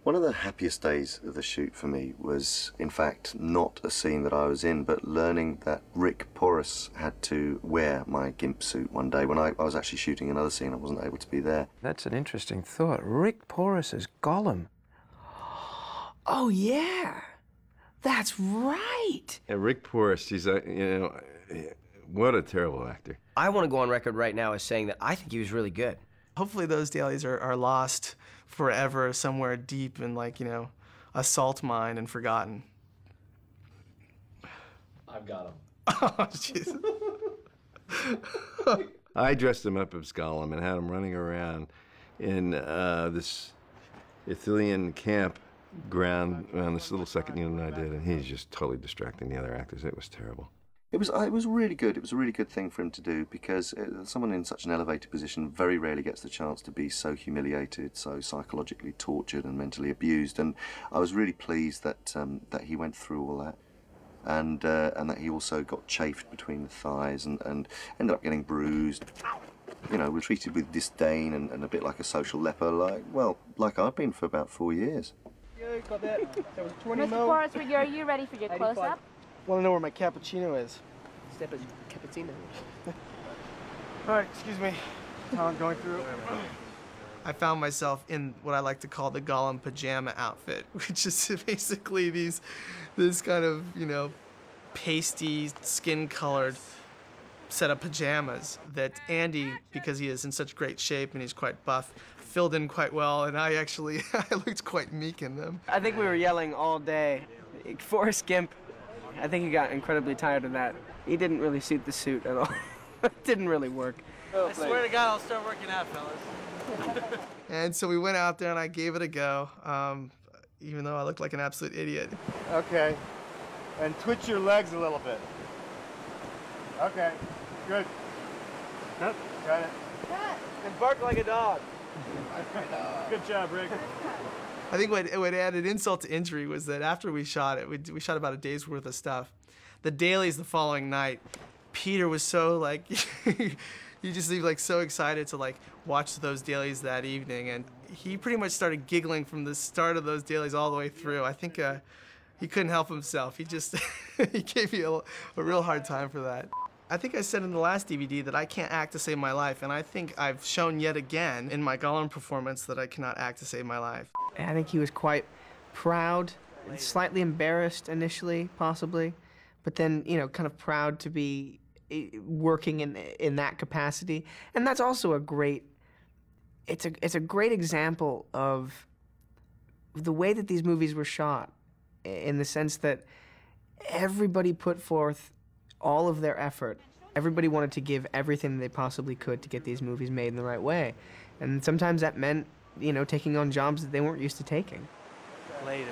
One of the happiest days of the shoot for me was, in fact, not a scene that I was in, but learning that Rick Porras had to wear my gimp suit one day when I was actually shooting another scene. I wasn't able to be there. That's an interesting thought. Rick Porras as Gollum. Oh, yeah. That's right. Yeah, Rick Porras, he's a, you know, what a terrible actor. I want to go on record right now as saying that I think he was really good. Hopefully those dailies are lost forever somewhere deep in, like, you know, a salt mine and forgotten. I've got him. Oh, Jesus. I dressed him up as Gollum and had him running around in this Ithilian camp ground around this little second unit I did, and he's just totally distracting the other actors. It was terrible. It was really good. It was a really good thing for him to do because someone in such an elevated position very rarely gets the chance to be so humiliated, so psychologically tortured and mentally abused. And I was really pleased that that he went through all that, and that he also got chafed between the thighs and ended up getting bruised. You know, was treated with disdain and a bit like a social leper, like I've been for about 4 years. Yeah, got that. That was 20 Mr. Porras, are you ready for your close-up? Want to know where my cappuccino is? Step as cappuccino. All right, excuse me. How I'm going through. I found myself in what I like to call the Gollum pajama outfit, which is basically this kind of, you know, pasty, skin-colored set of pajamas that Andy, because he is in such great shape and he's quite buff, filled in quite well, and I looked quite meek in them. I think we were yelling all day. Forrest Gimp. I think he got incredibly tired of that. He didn't really suit the suit at all. It didn't really work. I swear to God, I'll start working out, fellas. And so we went out there and I gave it a go, even though I looked like an absolute idiot. Okay. And twitch your legs a little bit. Okay. Good. Cut. Got it. Cut. And bark like a dog. Good job, Rick. I think what added insult to injury was that after we shot it, we shot about a day's worth of stuff. The dailies the following night, Peter was so like, he just seemed like so excited to like watch those dailies that evening, and he pretty much started giggling from the start of those dailies all the way through. I think he couldn't help himself. He just he gave me a real hard time for that. I think I said in the last DVD that I can't act to save my life, and I think I've shown yet again in my Gollum performance that I cannot act to save my life. I think he was quite proud, slightly embarrassed initially, possibly, but then, you know, kind of proud to be working in that capacity. And that's also a great, it's a great example of the way that these movies were shot, in the sense that everybody put forth all of their effort. Everybody wanted to give everything they possibly could to get these movies made in the right way. And sometimes that meant, you know, taking on jobs that they weren't used to taking. Later.